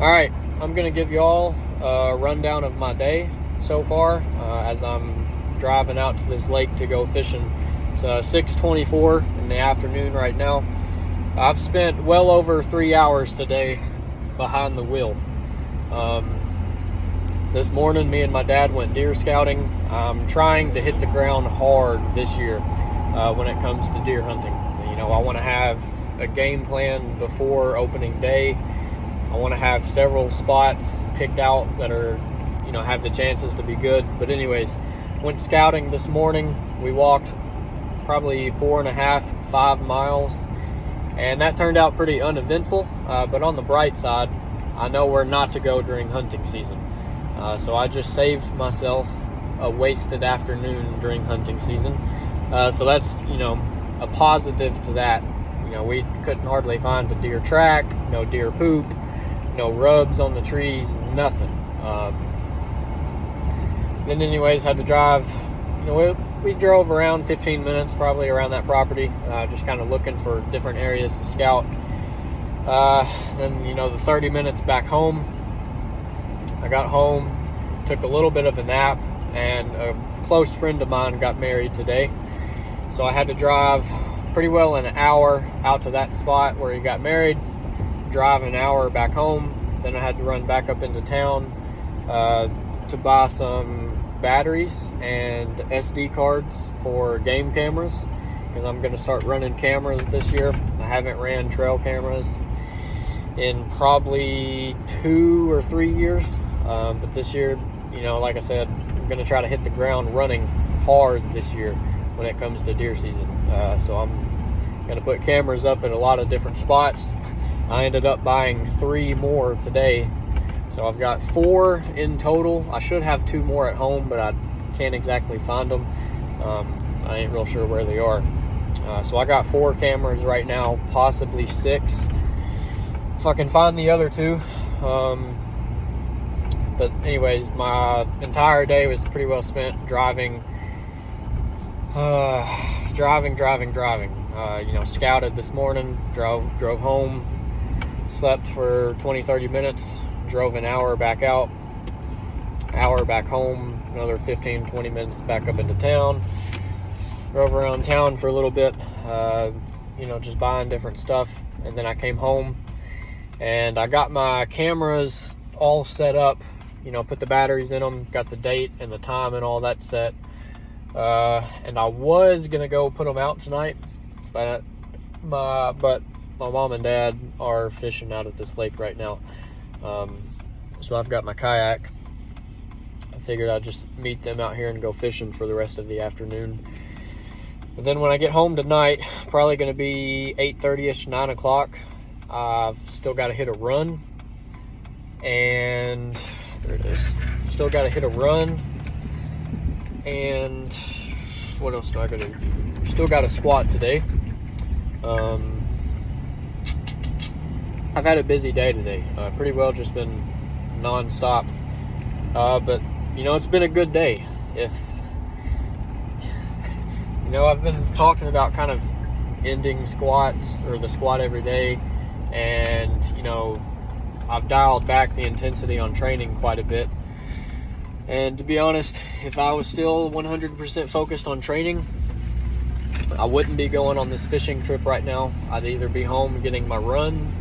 All right, I'm going to give you all a rundown of my day so far as I'm driving out to this lake to go fishing. It's 6:24 in the afternoon right now. I've spent well over 3 hours today behind the wheel. This morning, me and my dad went deer scouting. I'm trying to hit the ground hard this year when it comes to deer hunting. You know, I want to have a game plan before opening day. I want to have several spots picked out that are, you know, have the chances to be good. But anyways, went scouting this morning. We walked probably 4.5, 5 miles, and that turned out pretty uneventful. But on the bright side, I know where not to go during hunting season. So I just saved myself a wasted afternoon during hunting season. So that's, you know, a positive to that. You know, we couldn't hardly find a deer track, no deer poop, no rubs on the trees, nothing. Then anyways, had to drive, you know, we drove around 15 minutes probably around that property, just kind of looking for different areas to scout. Then, you know, the 30 minutes back home, I got home, took a little bit of a nap, and a close friend of mine got married today. So I had to drive pretty well an hour out to that spot where he got married, drive an hour back home. Then I had to run back up into town to buy some batteries and SD cards for game cameras, because I'm going to start running cameras this year. I haven't ran trail cameras in probably 2 or 3 years, but this year, you know, like I said, I'm going to try to hit the ground running hard this year when it comes to deer season. So I'm going to put cameras up at a lot of different spots. I ended up buying 3 more today, so I've got 4 in total. I should have 2 more at home, but I can't exactly find them. I ain't real sure where they are. So I got 4 cameras right now, possibly 6 if I can find the other 2. But anyways, my entire day was pretty well spent driving. You know, scouted this morning, drove home, slept for 20-30 minutes, drove an hour back out, hour back home, another 15-20 minutes back up into town, drove around town for a little bit, you know, just buying different stuff. And then I came home and I got my cameras all set up, you know, put the batteries in them, got the date and the time and all that set. And I was gonna go put them out tonight, but my mom and dad are fishing out at this lake right now. So I've got my kayak. I figured I'd just meet them out here and go fishing for the rest of the afternoon. And then when I get home tonight, probably gonna be 8:30ish, 9 o'clock. I've still got to hit a run, and there it is. Still got to hit a run. And what else do I gotta do? Still got a squat today. I've had a busy day today. Pretty well just been non-stop. But, you know, it's been a good day. If, you know, I've been talking about kind of ending squats or the squat every day. And, you know, I've dialed back the intensity on training quite a bit. And to be honest, if I was still 100% focused on training, I wouldn't be going on this fishing trip right now. I'd either be home getting my run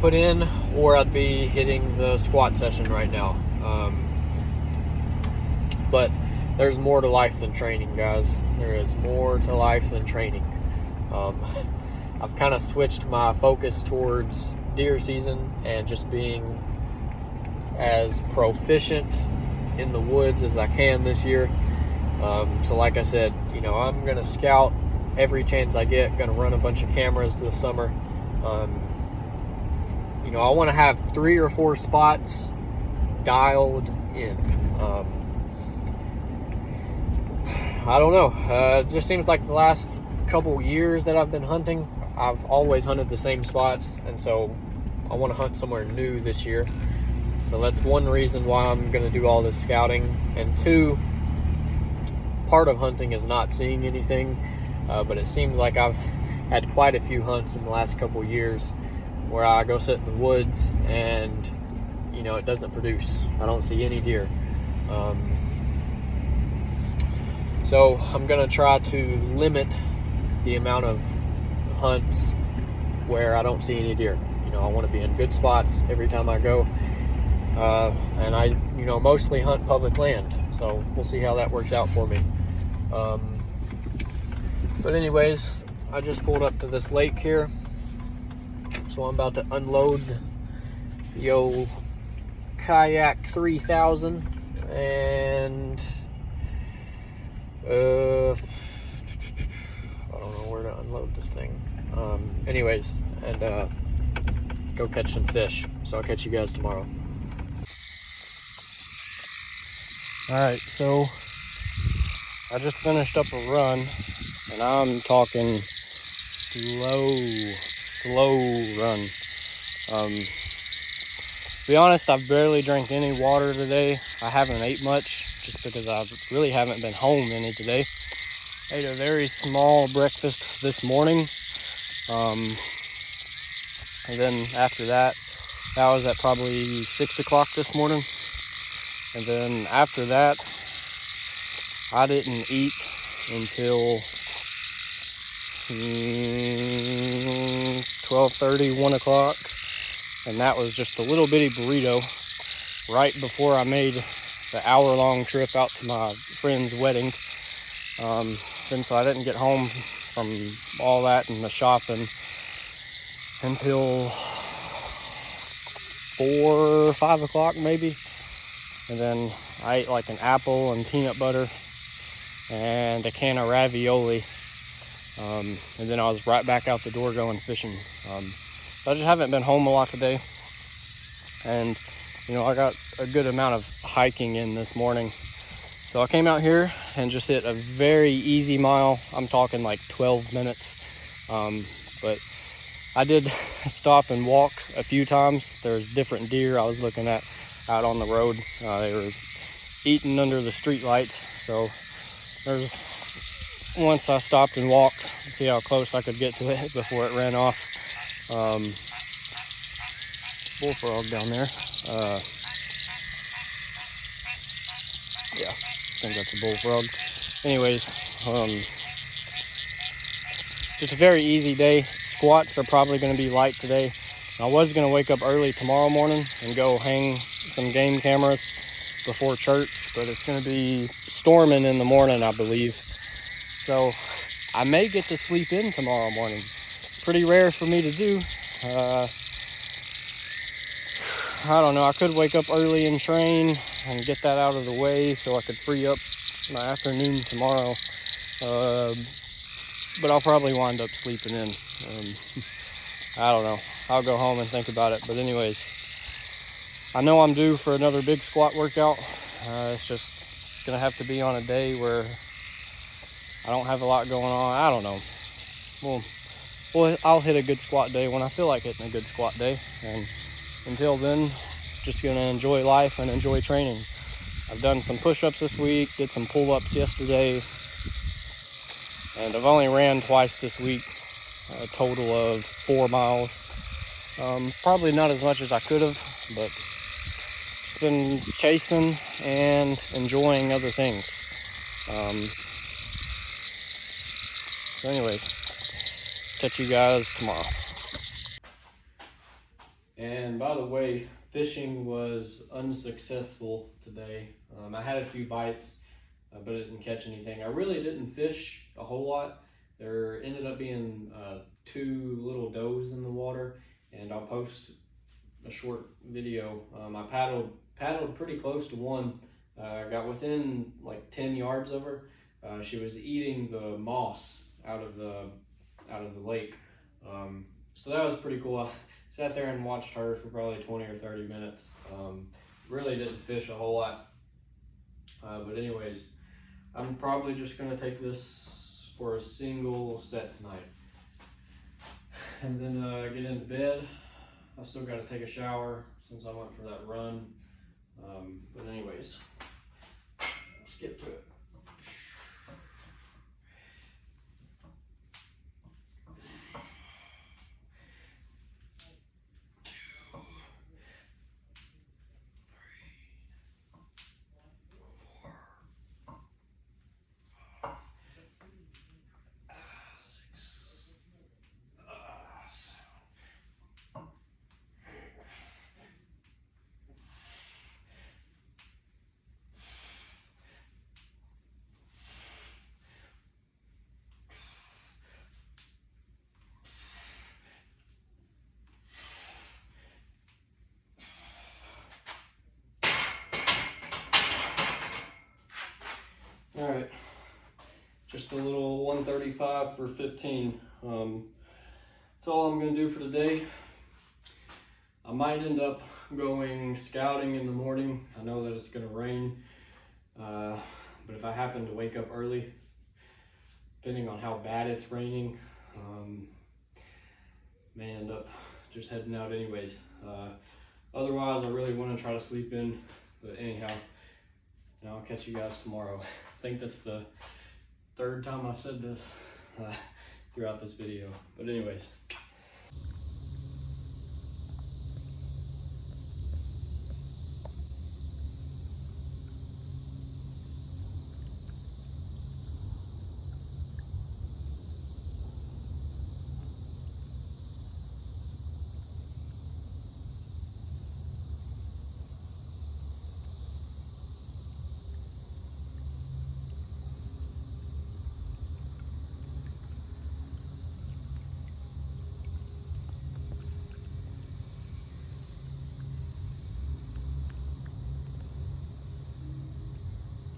put in, or I'd be hitting the squat session right now. But there's more to life than training, guys. There is more to life than training. I've kind of switched my focus towards deer season and just being as proficient in the woods as I can this year. So like I said, you know, I'm going to scout every chance I get, going to run a bunch of cameras this summer. You know, I want to have 3 or 4 spots dialed in. I don't know. It just seems like the last couple years that I've been hunting, I've always hunted the same spots, and so I want to hunt somewhere new this year. So that's one reason why I'm going to do all this scouting. And 2, part of hunting is not seeing anything, but it seems like I've had quite a few hunts in the last couple years where I go sit in the woods and you know, it doesn't produce. I don't see any deer. So I'm gonna try to limit the amount of hunts where I don't see any deer. You know, I want to be in good spots every time I go. And I, you know, mostly hunt public land, so we'll see how that works out for me. But anyways, I just pulled up to this lake here, so I'm about to unload the old Kayak 3000, and I don't know where to unload this thing. Anyways, and go catch some fish. So I'll catch you guys tomorrow. Alright, so I just finished up a run, and I'm talking slow run. To be honest, I've barely drank any water today. I haven't ate much just because I really haven't been home any today. I ate a very small breakfast this morning. And then after that, that was at probably 6 o'clock this morning. And then after that, I didn't eat until 12:30, 1 o'clock. And that was just a little bitty burrito right before I made the hour-long trip out to my friend's wedding. Then so I didn't get home from all that and the shopping until 4 or 5 o'clock maybe. And then I ate like an apple and peanut butter and a can of ravioli. And then I was right back out the door going fishing. I just haven't been home a lot today. And, you know, I got a good amount of hiking in this morning. So I came out here and just hit a very easy mile. I'm talking like 12 minutes. But I did stop and walk a few times. There's different deer I was looking at out on the road. They were eating under the street lights. So once I stopped and walked to see how close I could get to it before it ran off. Bullfrog down there. Yeah, I think that's a bullfrog. Anyways, just a very easy day. Squats are probably going to be light today. I was going to wake up early tomorrow morning and go hang some game cameras before church, but it's going to be storming in the morning, I believe. So I may get to sleep in tomorrow morning. Pretty rare for me to do. I don't know. I could wake up early and train and get that out of the way so I could free up my afternoon tomorrow. But I'll probably wind up sleeping in. I don't know. I'll go home and think about it. But anyways, I know I'm due for another big squat workout. It's just gonna have to be on a day where I don't have a lot going on. I don't know. Well, I'll hit a good squat day when I feel like hitting a good squat day. And until then, just gonna enjoy life and enjoy training. I've done some push-ups this week, did some pull-ups yesterday, and I've only ran twice this week, a total of 4 miles. Probably not as much as I could have, but just been chasing and enjoying other things. So anyways, catch you guys tomorrow. And by the way, fishing was unsuccessful today. I had a few bites, but I didn't catch anything. I really didn't fish a whole lot. There ended up being 2 little does in the water, and I'll post a short video. I paddled pretty close to one. Got within like 10 yards of her. She was eating the moss out of the lake. So that was pretty cool. I sat there and watched her for probably 20 or 30 minutes. Really didn't fish a whole lot. But anyways, I'm probably just gonna take this for a single set tonight. And then get into bed. I still gotta take a shower since I went for that run. But anyways, let's get to it. Just a little 135 for 15. That's all I'm gonna do for today. I might end up going scouting in the morning. I know that it's gonna rain, but if I happen to wake up early, depending on how bad it's raining, may end up just heading out anyways. Otherwise, I really want to try to sleep in, but anyhow, I'll catch you guys tomorrow. I think that's the third time I've said this throughout this video, but anyways.